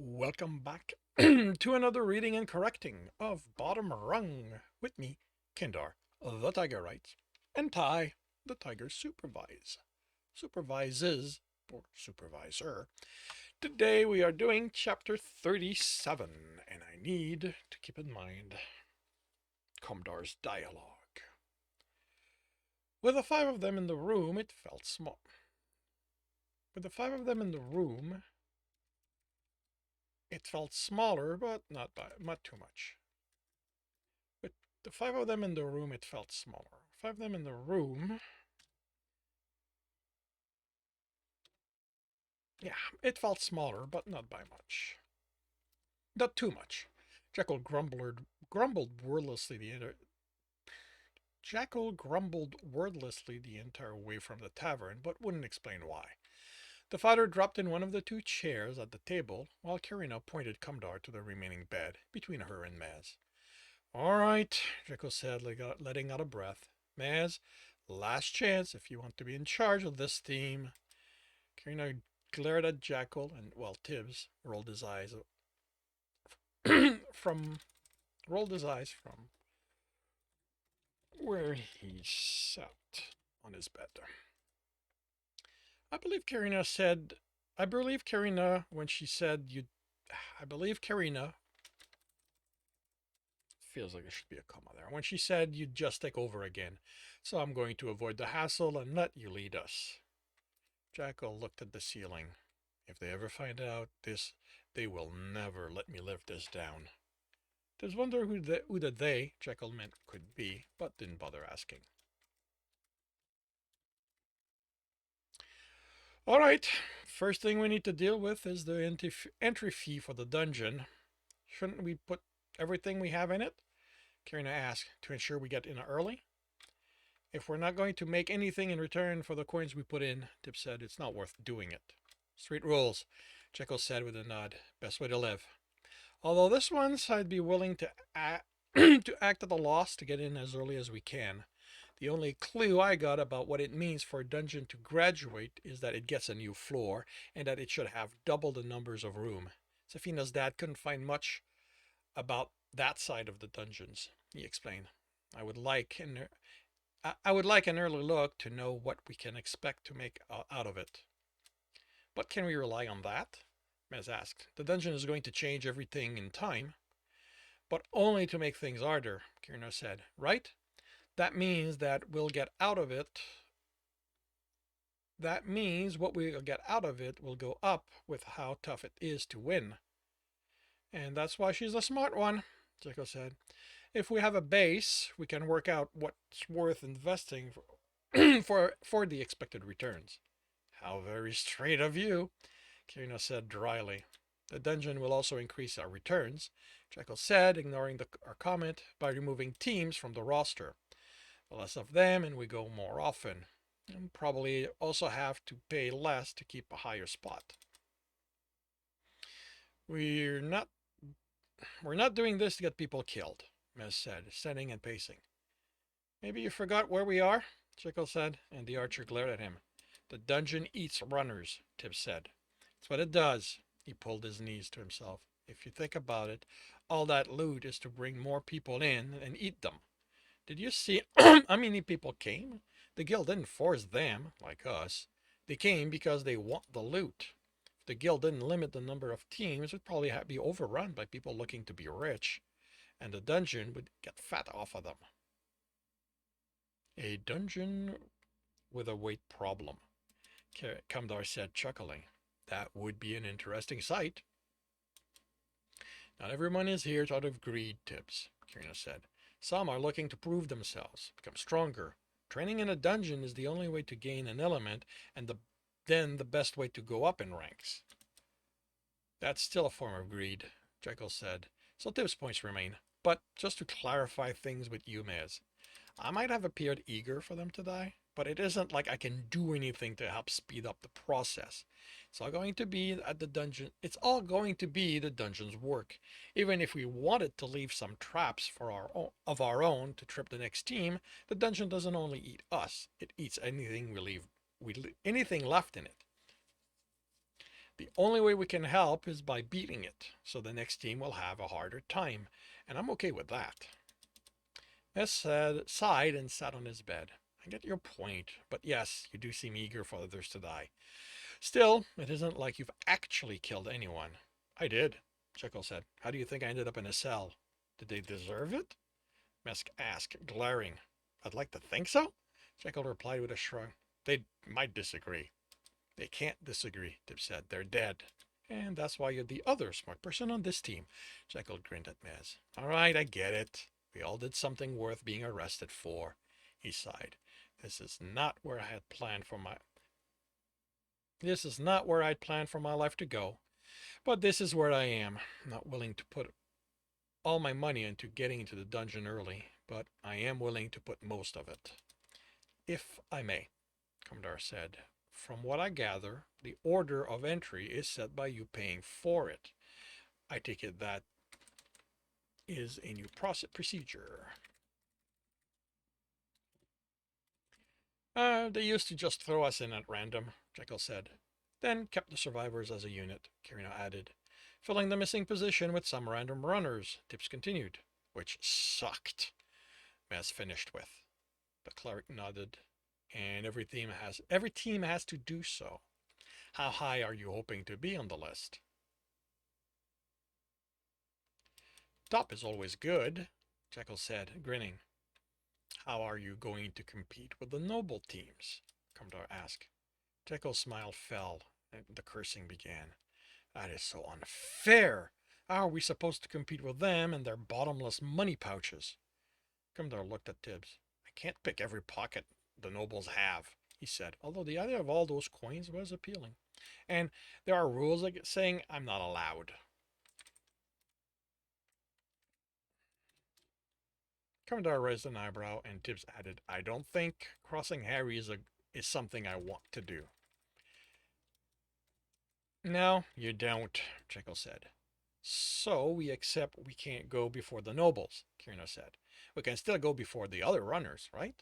Welcome back to another reading and correcting of Bottom Rung with me, Kindar, the Tiger Writes, and Ty, the Tiger Supervises, or Supervisor. Today we are doing chapter 37, and I need to keep in mind Comdar's dialogue. With the five of them in the room, it felt small. With the five of them in the room, it felt smaller, but not too much. With the five of them in the room, it felt smaller. Five of them in the room, yeah, it felt smaller, but not by much. Not too much. Jekyll grumbled wordlessly the entire Jackal grumbled wordlessly the entire way from the tavern, but wouldn't explain why. The father dropped in one of the two chairs at the table, while Karina pointed Kumdar to the remaining bed, between her and Maz. All right, Jekyll said, letting out a breath. Maz, last chance if you want to be in charge of this team. Karina glared at Jackal, and, well, Tibs rolled his eyes from where he sat on his bed. I believe Karina said, I believe Karina when she said you, I believe Karina, feels like there should be a comma there, when she said you'd just take over again. So I'm going to avoid the hassle and let you lead us. Jackal looked at the ceiling. If they ever find out this, they will never let me live this down. There's wonder who the they Jekyll meant could be, but didn't bother asking. All right, first thing we need to deal with is the entry fee for the dungeon. Shouldn't we put everything we have in it? Karina asked, to ensure we get in early. If we're not going to make anything in return for the coins we put in, Tip said, it's not worth doing it. Street rules, Jekyll said with a nod. Best way to live. Although this once I'd be willing to to act at a loss to get in as early as we can. The only clue I got about what it means for a dungeon to graduate is that it gets a new floor and that it should have double the numbers of room. Safina's dad couldn't find much about that side of the dungeons, he explained. I would like an early look to know what we can expect to make out of it. But can we rely on that? Mez asked. The dungeon is going to change everything in time. But only to make things harder, Kirna said. Right? That means that we'll get out of it. That means what we'll get out of it will go up with how tough it is to win. And that's why she's a smart one, Jekyll said. If we have a base, we can work out what's worth investing for the expected returns. How very straight of you, Kirina said dryly. The dungeon will also increase our returns, Jekyll said, ignoring our comment, by removing teams from the roster. The less of them and we go more often. And probably also have to pay less to keep a higher spot. We're not doing this to get people killed, Mez said, standing and pacing. Maybe you forgot where we are, Jekyll said, and the archer glared at him. The dungeon eats runners, Tibs said. That's what it does. He pulled his knees to himself. If you think about it, all that loot is to bring more people in and eat them. Did you see how many people came? The guild didn't force them, like us. They came because they want the loot. If the guild didn't limit the number of teams, it would probably be overrun by people looking to be rich, and the dungeon would get fat off of them. A dungeon with a weight problem, Kamdar said, chuckling. That would be an interesting sight. Not everyone is here out of greed, Tibs, Kirina said. Some are looking to prove themselves, become stronger. Training in a dungeon is the only way to gain an element, and then the best way to go up in ranks. That's still a form of greed, Jekyll said. So Tibs' points remain. But just to clarify things with you, Mez, I might have appeared eager for them to die, but it isn't like I can do anything to help speed up the process. It's all going to be at the dungeon. It's all going to be the dungeon's work. Even if we wanted to leave some traps for our own to trip the next team, the dungeon doesn't only eat us; it eats anything anything left in it. The only way we can help is by beating it, so the next team will have a harder time, and I'm okay with that. Ness sighed and sat on his bed. I get your point, but yes, you do seem eager for others to die. Still, it isn't like you've actually killed anyone. I did, Jekyll said. How do you think I ended up in a cell? Did they deserve it? Mesk asked, glaring. I'd like to think so, Jekyll replied with a shrug. They might disagree. They can't disagree, Tibs said. They're dead. And that's why you're the other smart person on this team, Jekyll grinned at Mez. All right, I get it. We all did something worth being arrested for, he sighed. This is not where I had planned for my This is not where I'd planned for my life to go, but this is where I am. I'm not willing to put all my money into getting into the dungeon early, but I am willing to put most of it. If I may, Commodore said. From what I gather, the order of entry is set by you paying for it. I take it that is a new procedure. They used to just throw us in at random, Jekyll said. Then kept the survivors as a unit, Kirino added. Filling the missing position with some random runners, Tibs continued. Which sucked, Maz finished with. The cleric nodded. And every team has to do so. How high are you hoping to be on the list? Top is always good, Jekyll said, grinning. How are you going to compete with the noble teams? Commodore asked. Jekyll's smile fell, and the cursing began. That is so unfair. How are we supposed to compete with them and their bottomless money pouches? Commodore looked at Tibs. I can't pick every pocket the nobles have, he said, although the idea of all those coins was appealing. And there are rules saying I'm not allowed. Commodore raised an eyebrow, and Tibs added, I don't think crossing Harry is something I want to do. No, you don't, Jekyll said. So we accept we can't go before the nobles, Kirino said. We can still go before the other runners, right?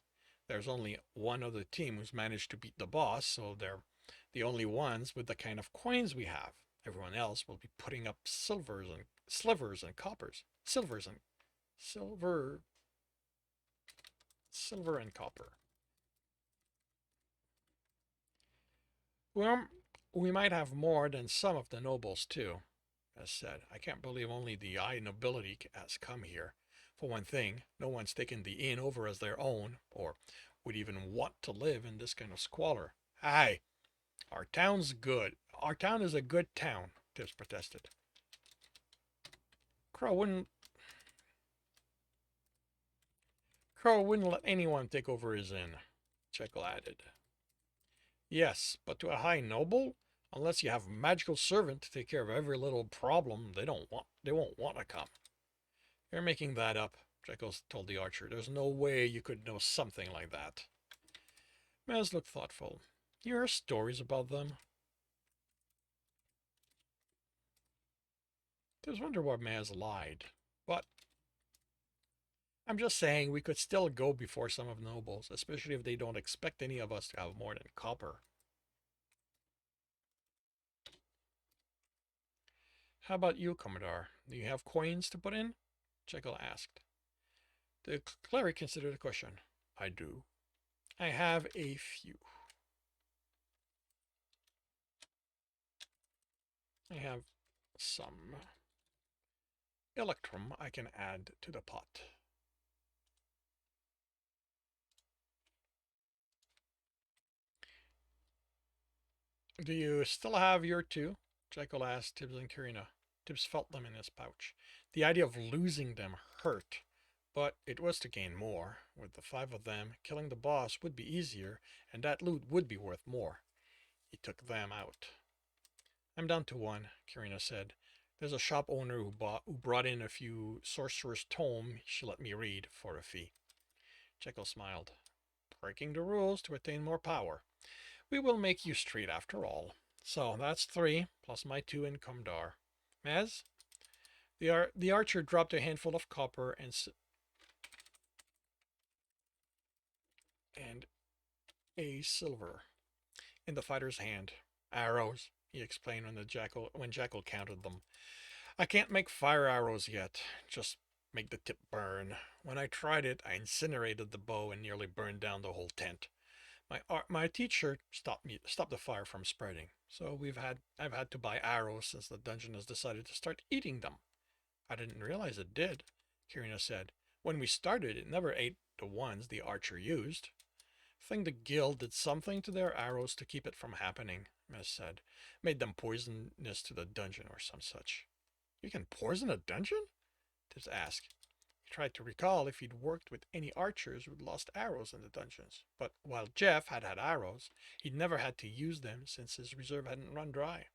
There's only one other team who's managed to beat the boss, so they're the only ones with the kind of coins we have. Everyone else will be putting up slivers and coppers. Silver and copper. Well, we might have more than some of the nobles too, as said. I can't believe only the high nobility has come here. For one thing, no one's taken the inn over as their own, or would even want to live in this kind of squalor. Aye, our town's good. Our town is a good town, Tibbs protested. Crow wouldn't Crow wouldn't let anyone take over his inn, Jekyll added. Yes, but to a high noble, unless you have a magical servant to take care of every little problem, they won't want to come. You're making that up, Jekyll told the archer. There's no way you could know something like that. Mez looked thoughtful. You hear stories about them? There's wonder why Maz lied. But I'm just saying we could still go before some of the nobles, especially if they don't expect any of us to have more than copper. How about you, Commodore? Do you have coins to put in? Jekyll asked. The cleric considered the question. I do. I have a few. I have some electrum I can add to the pot. Do you still have your two? Jekyll asked Tibbs and Kirina. Tibbs felt them in his pouch. The idea of losing them hurt, but it was to gain more. With the 5 of them, killing the boss would be easier, and that loot would be worth more. He took them out. I'm down to 1, Kirina said. There's a shop owner who brought in a few sorcerer's tome she let me read for a fee. Jekyll smiled. Breaking the rules to attain more power. We will make you street after all. So that's 3, plus my 2 in Comdar. Mez? The archer dropped a handful of copper and a silver in the fighter's hand. Arrows, he explained when Jackal counted them. I can't make fire arrows yet. Just make the tip burn. When I tried it, I incinerated the bow and nearly burned down the whole tent. My teacher stopped the fire from spreading. So I've had to buy arrows since the dungeon has decided to start eating them. I didn't realize it did, Kirina said. When we started, it never ate the ones the archer used. I think the guild did something to their arrows to keep it from happening, Miss said. Made them poisonous to the dungeon or some such. You can poison a dungeon? Tibbs asked. He tried to recall if he'd worked with any archers who'd lost arrows in the dungeons, but while Jeff had had arrows, he'd never had to use them since his reserve hadn't run dry.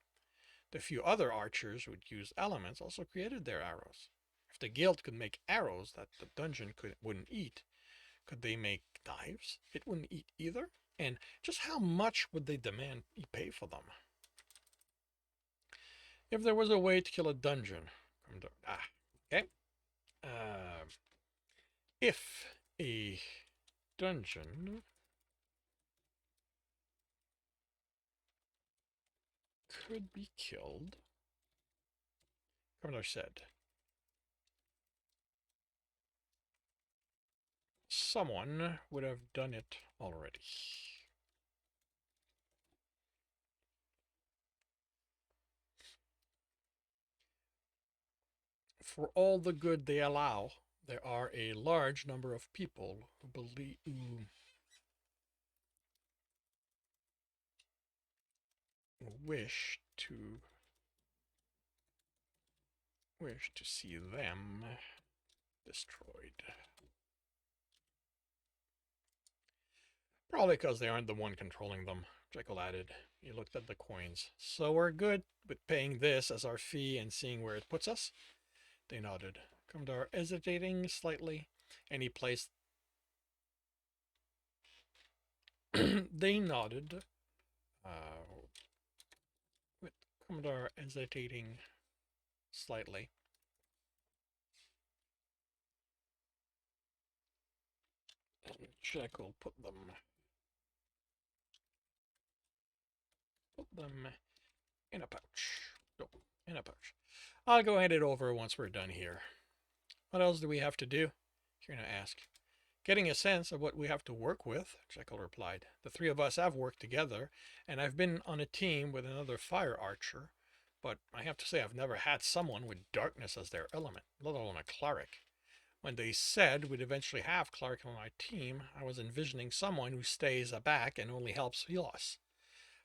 The few other archers who'd used elements also created their arrows. If the guild could make arrows that the dungeon wouldn't eat, could they make knives it wouldn't eat either? And just how much would they demand you pay for them? If there was a way to kill a dungeon, okay. Uh, if a dungeon could be killed, Commodore said, someone would have done it already. For all the good they allow, there are a large number of people who wish to see them destroyed. Probably because they aren't the one controlling them, Jekyll added. He looked at the coins. So we're good with paying this as our fee and seeing where it puts us? They nodded. Commodore hesitating slightly, and he placed... they nodded, with Commodore hesitating slightly. And Jekyll put them in a pouch. No, in a pouch. I'll go hand it over once we're done here. What else do we have to do? Kierna asked. Getting a sense of what we have to work with, Jekyll replied. The three of us have worked together, and I've been on a team with another fire archer, but I have to say I've never had someone with darkness as their element, let alone a cleric. When they said we'd eventually have cleric on my team, I was envisioning someone who stays aback and only helps heal us.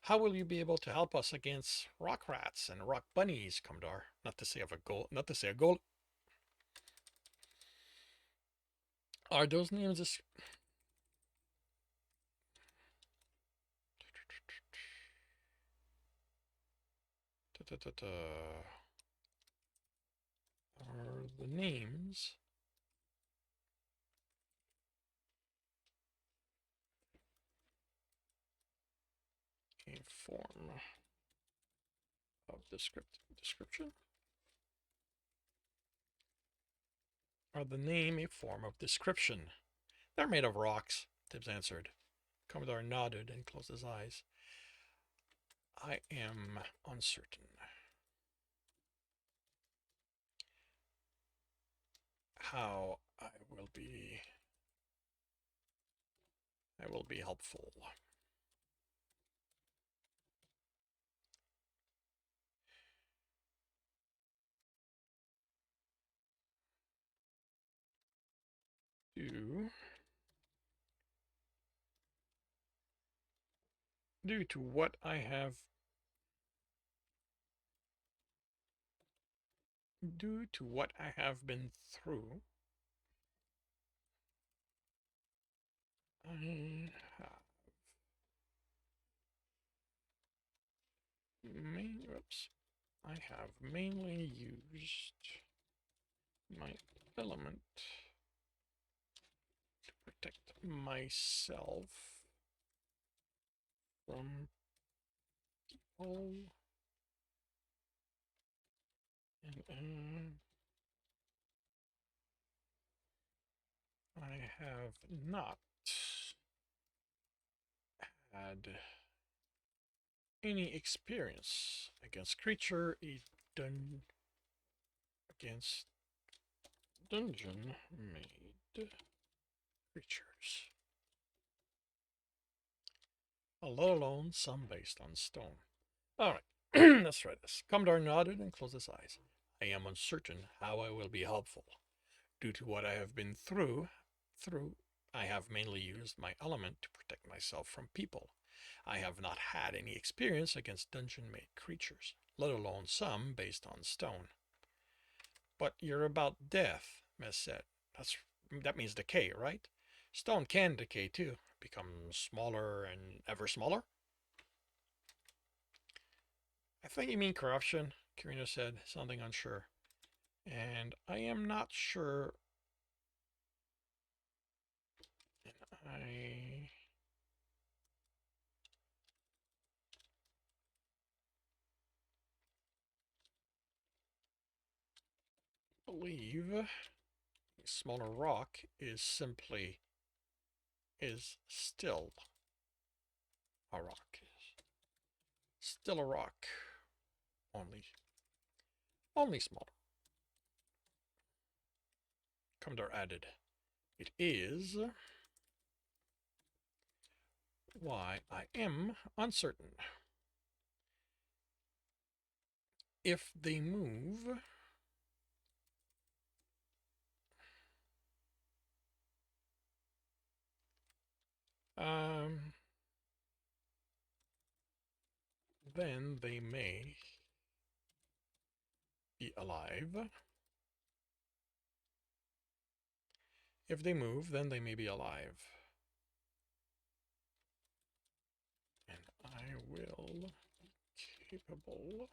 How will you be able to help us against rock rats and rock bunnies, Commodore? Not to say a goal. Are those names are the names a form of description? Are the name a form of description? They're made of rocks, Tibbs answered. Commodore nodded and closed his eyes. I am uncertain. How I will be helpful. Due to what I have been through, I have mainly used my element to protect myself from people and I have not had any experience against creature dun against dungeon made creatures. Let alone some based on stone. Alright, let's try this. Commodore nodded and closed his eyes. I am uncertain how I will be helpful. Due to what I have been through, I have mainly used my element to protect myself from people. I have not had any experience against dungeon-made creatures, let alone some based on stone. But you're about death, Miss said. That means decay, right? Stone can decay too, become smaller and ever smaller. I think you mean corruption, Karina said, sounding unsure. And I am not sure. I believe a smaller rock is still a rock. Still a rock. Only smaller. Commodore added, it is why I am uncertain. If they move, then they may be alive. If they move, then they may be alive. And I will be capable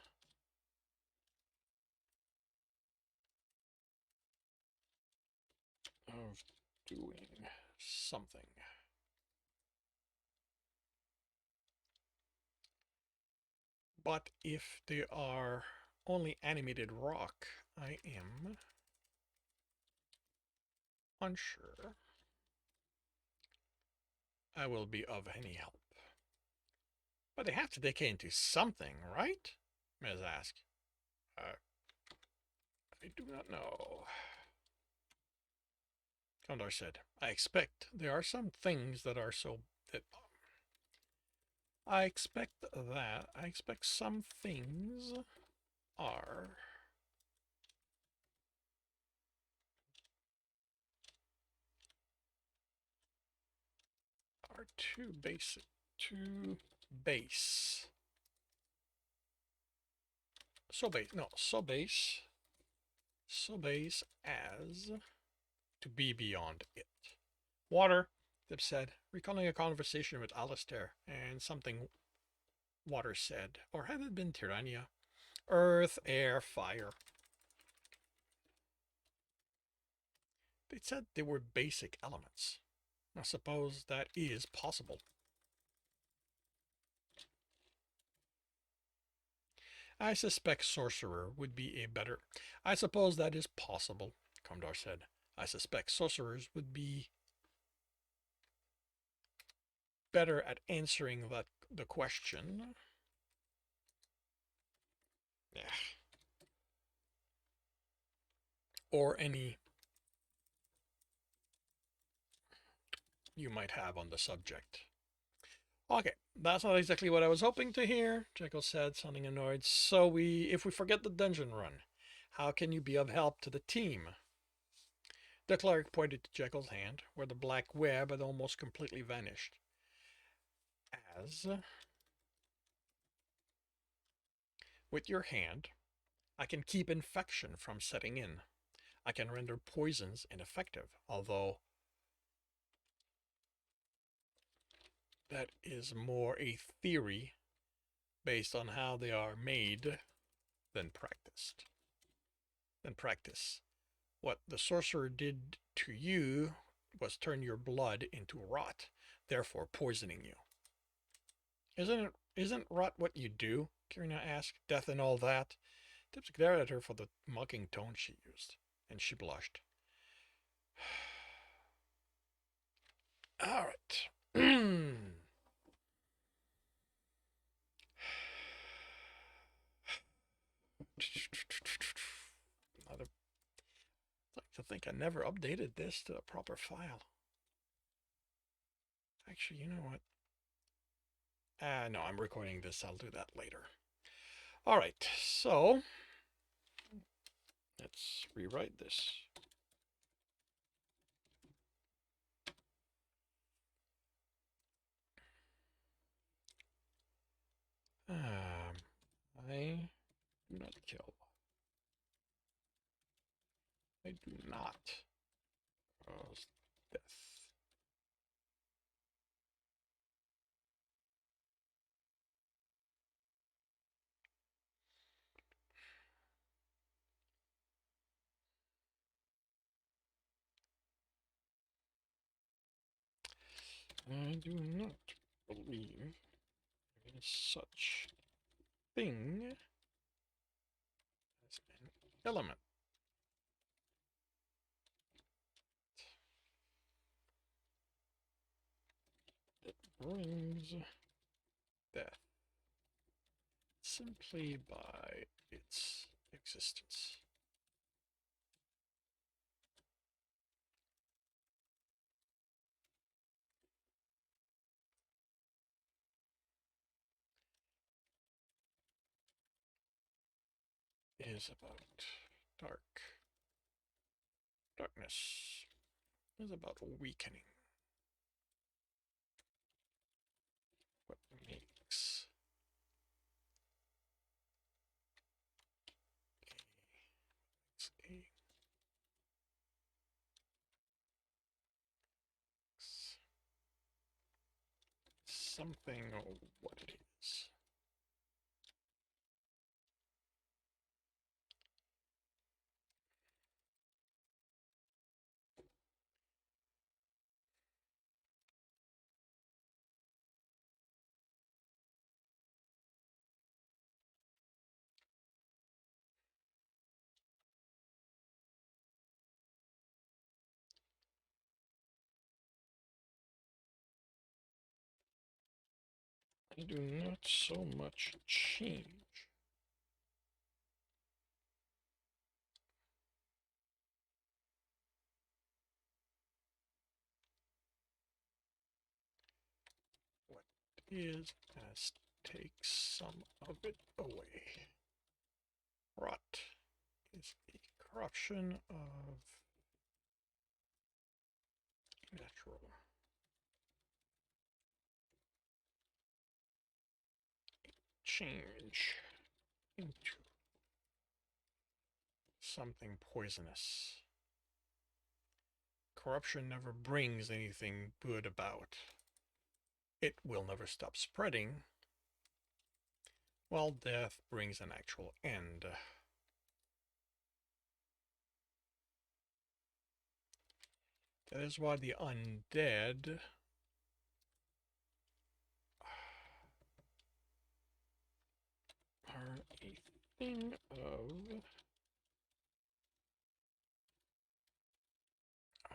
of doing something. But if they are only animated rock, I am unsure I will be of any help. But they have to decay into something, right? Ms. asked. I do not know. Condor said, I expect there are some things that are so that I expect some things are too basic, too base. So base as to be beyond it. Water, Tibs said, recalling a conversation with Alistair, and something Water said, or had it been Tyrannia? Earth, air, fire. They said they were basic elements. I suppose that is possible. I suspect Sorcerer would be a better... I suppose that is possible, Commodore said. I suspect Sorcerers would be better at answering the question. Yeah. Or any you might have on the subject. Okay, that's not exactly what I was hoping to hear, Jekyll said, sounding annoyed. So if we forget the dungeon run, how can you be of help to the team? The cleric pointed to Jekyll's hand, where the black web had almost completely vanished. As with your hand, I can keep infection from setting in. I can render poisons ineffective, although that is more a theory based on how they are made than practiced. What the sorcerer did to you was turn your blood into rot, therefore poisoning you. Isn't rot what you do? Kirina asked. Death and all that. Tibs glared at her for the mocking tone she used, and she blushed. All right. I'd like to think I never updated this to a proper file. Actually, you know what? No, I'm recording this. I'll do that later. All right, so let's rewrite this. I do not kill. I do not cause death. I do not believe in such thing as an element that brings death simply by its existence. Is about darkness is about weakening. What makes a something what it is. I do not so much change. What is as takes some of it away. Rot is a corruption of natural. Change into something poisonous. Corruption never brings anything good about. It will never stop spreading, while death brings an actual end. That is why the undead are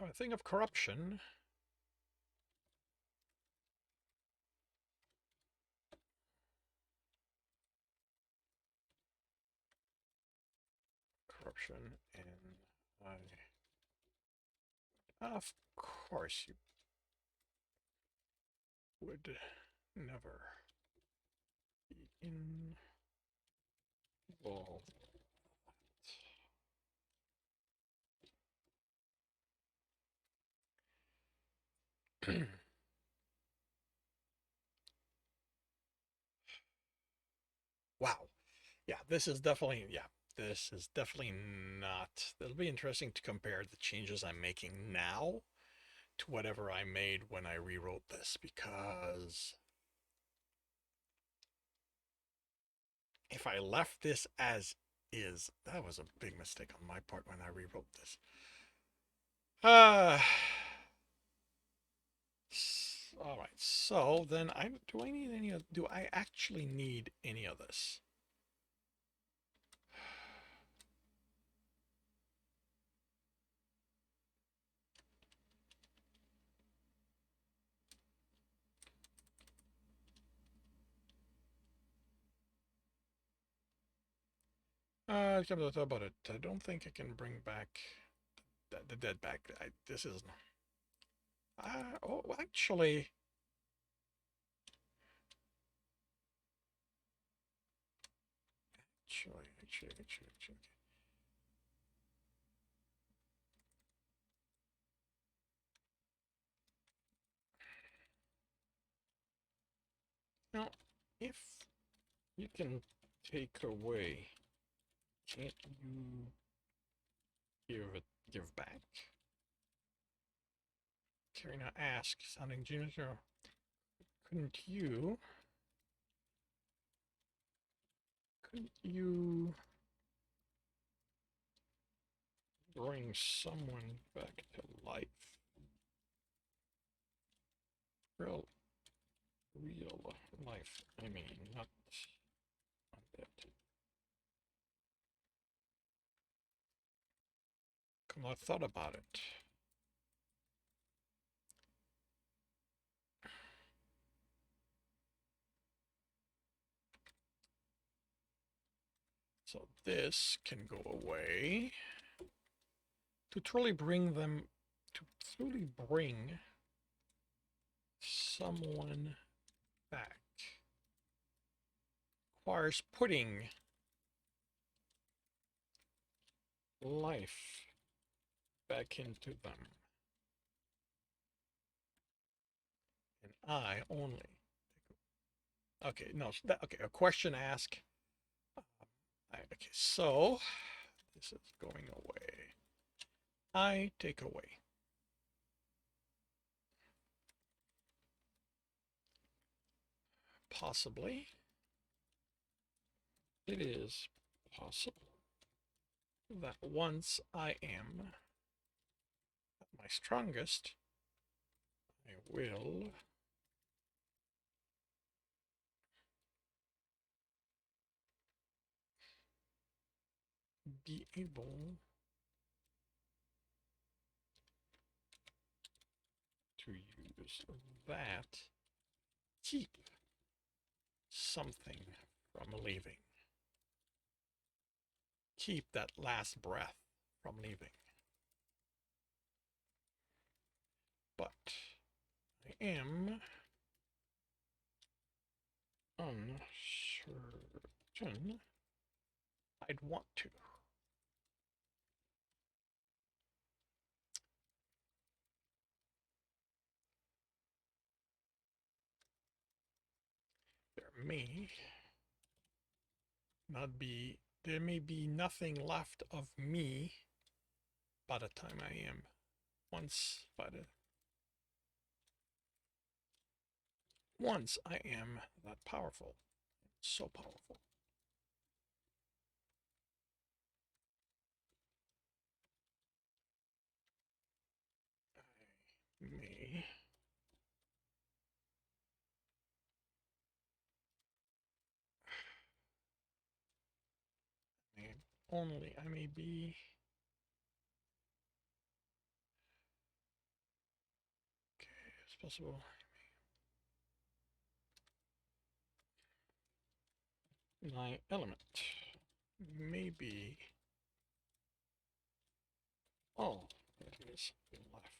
a thing of corruption. Corruption, and of course you would never be involved. Wow. Yeah, this is definitely, not. It'll be interesting to compare the changes I'm making now to whatever I made when I rewrote this, because if I left this as is, that was a big mistake on my part when I rewrote this. All right, so then do I need any of, do I actually need any of this? Come to thought about it, I don't think I can bring back the dead back. This is. Oh, actually. Actually. Now, if you can take away, can't you give back? Karina asks, sounding genius. Couldn't you bring someone back to life? Real life. I mean, not that. Come on, I thought about it. So this can go away. To truly bring someone back requires putting life back into them. And I only. Okay, no, okay, a question asked. Okay, so this is going away. I take away. Possibly. It is possible that once I am at my strongest, I will be able to use that, keep something from leaving. Keep that last breath from leaving. But I am uncertain I'd want to. There may be nothing left of me by the time I am once I am that powerful. So powerful. I I may be okay, it's possible. My element may be all that is left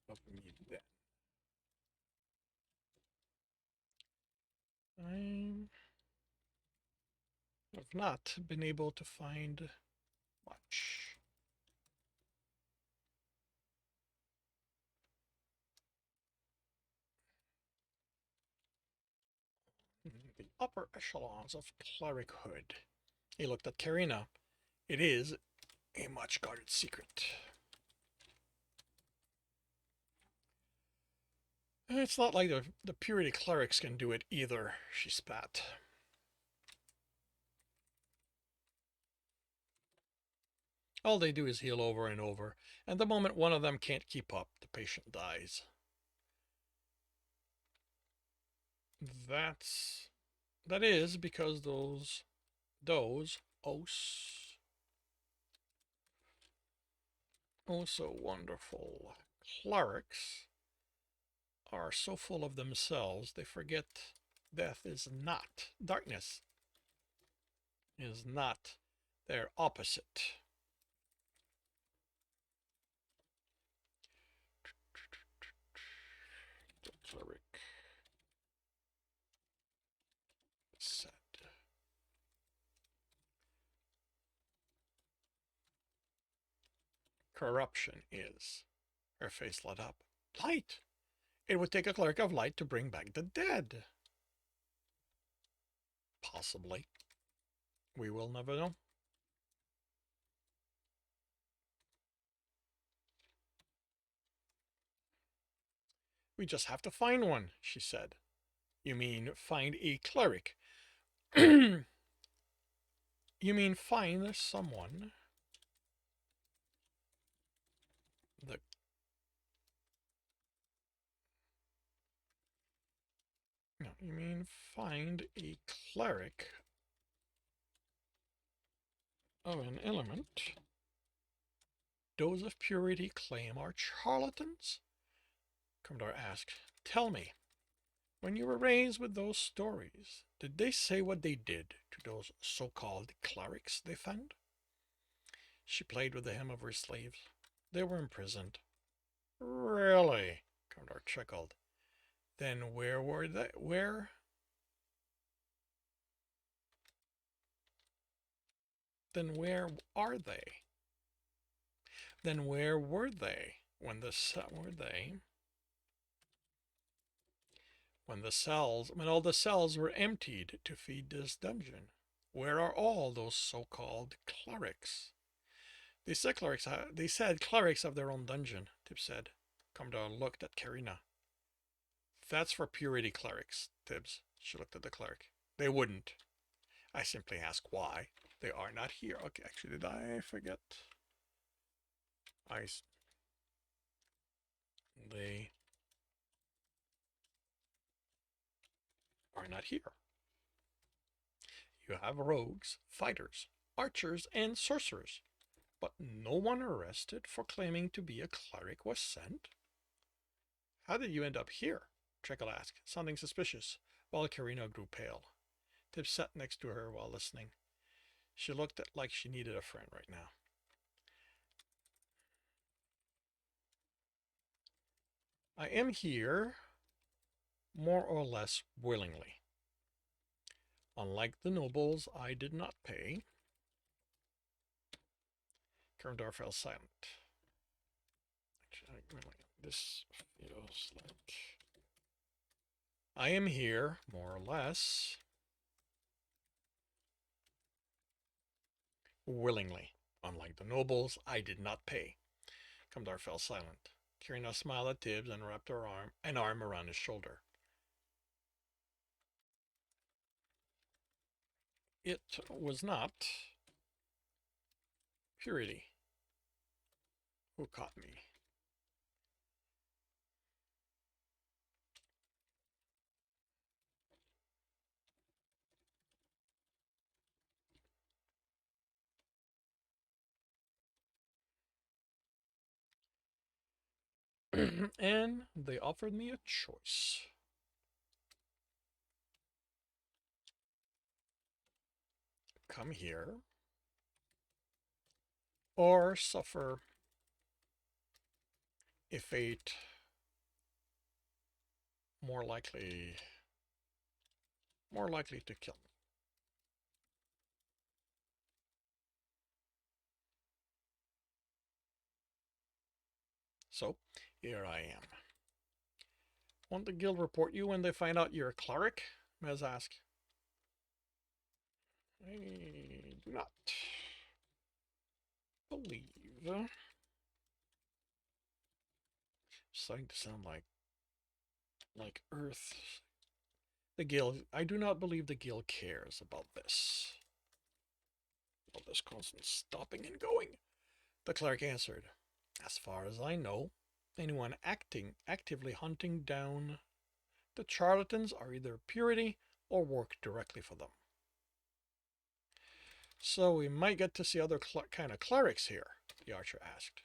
of me then. I have not been able to find much. The upper echelons of clerichood. He looked at Karina. It is a much guarded secret. It's not like the purity clerics can do it either, she spat. All they do is heal over and over, and the moment one of them can't keep up, the patient dies. That is because those oh so wonderful clerics are so full of themselves they forget darkness is not They're opposite. The cleric said. Corruption is. Her face lit up. Light! It would take a cleric of light to bring back the dead. Possibly. We will never know. We just have to find one, she said. You mean find a cleric? You mean find someone? The No, you mean find a cleric of an element those of purity claim are charlatans? Commodore asked. Tell me, when you were raised with those stories, did they say what they did to those so-called clerics they found? She played with the hem of her sleeves. They were imprisoned. Really? Commodore chuckled. Then where were they? Where? Then where are they? Then where were they when when all the cells were emptied to feed this dungeon? Where are all those so-called clerics? They said clerics have their own dungeon, Tibs said. Commodore looked at Karina. That's for purity clerics, Tibs. She looked at the cleric. They wouldn't. I simply ask why. They are not here. Okay, actually, did I forget? They are not here. You have rogues, fighters, archers, and sorcerers, but no one arrested for claiming to be a cleric was sent? How did you end up here? Treacle asked, sounding suspicious, while Karina grew pale. Tibs sat next to her while listening. She looked like she needed a friend right now. I am here more or less willingly. Unlike the nobles, I did not pay. Kerndor fell silent. This feels like... I am here, more or less, willingly. Unlike the nobles, I did not pay. Kerndor fell silent. Karina smiled at Tibs and wrapped an arm around his shoulder. It was not purity who caught me. And they offered me a choice. Come here or suffer a fate more likely to kill me. So, here I am. Won't the guild report you when they find out you're a cleric? Mez asked. I do not believe. Starting to sound like Earth. The guild. I do not believe the guild cares about this. About this constant stopping and going. The cleric answered. As far as I know, anyone actively hunting down the charlatans are either purity or work directly for them. So we might get to see other kind of clerics here, the archer asked.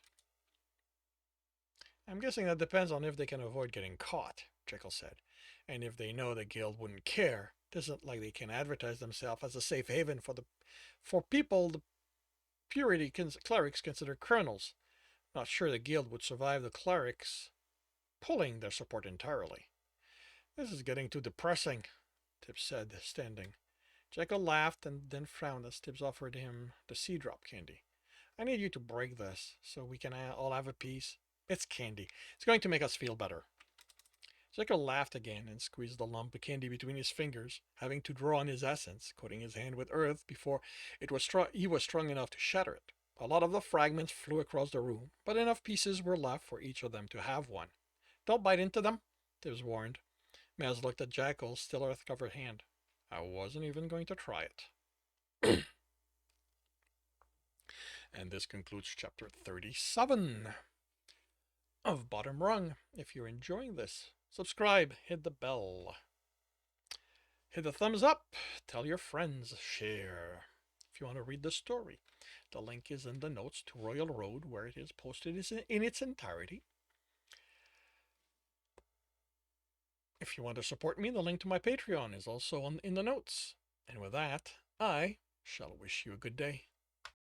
I'm guessing that depends on if they can avoid getting caught, Jekyll said. And if they know the guild wouldn't care, it isn't like they can advertise themselves as a safe haven for people purity clerics considered colonels. Not sure the guild would survive the clerics pulling their support entirely. This is getting too depressing, Tibs said, standing. Jekyll laughed and then frowned as Tibs offered him the sea drop candy. I need you to break this so we can all have a piece. It's candy. It's going to make us feel better. Jekyll laughed again and squeezed the lump of candy between his fingers, having to draw on his essence, coating his hand with earth before he was strong enough to shatter it. A lot of the fragments flew across the room, but enough pieces were left for each of them to have one. Don't bite into them, Tibbs warned. Maz looked at Jackal's still earth-covered hand. I wasn't even going to try it. And this concludes chapter 37 of Bottom Rung. If you're enjoying this, subscribe, hit the bell, hit the thumbs up, tell your friends, share. If you want to read the story, the link is in the notes to Royal Road, where it is posted in its entirety. If you want to support me, the link to my Patreon is also in the notes. And with that, I shall wish you a good day.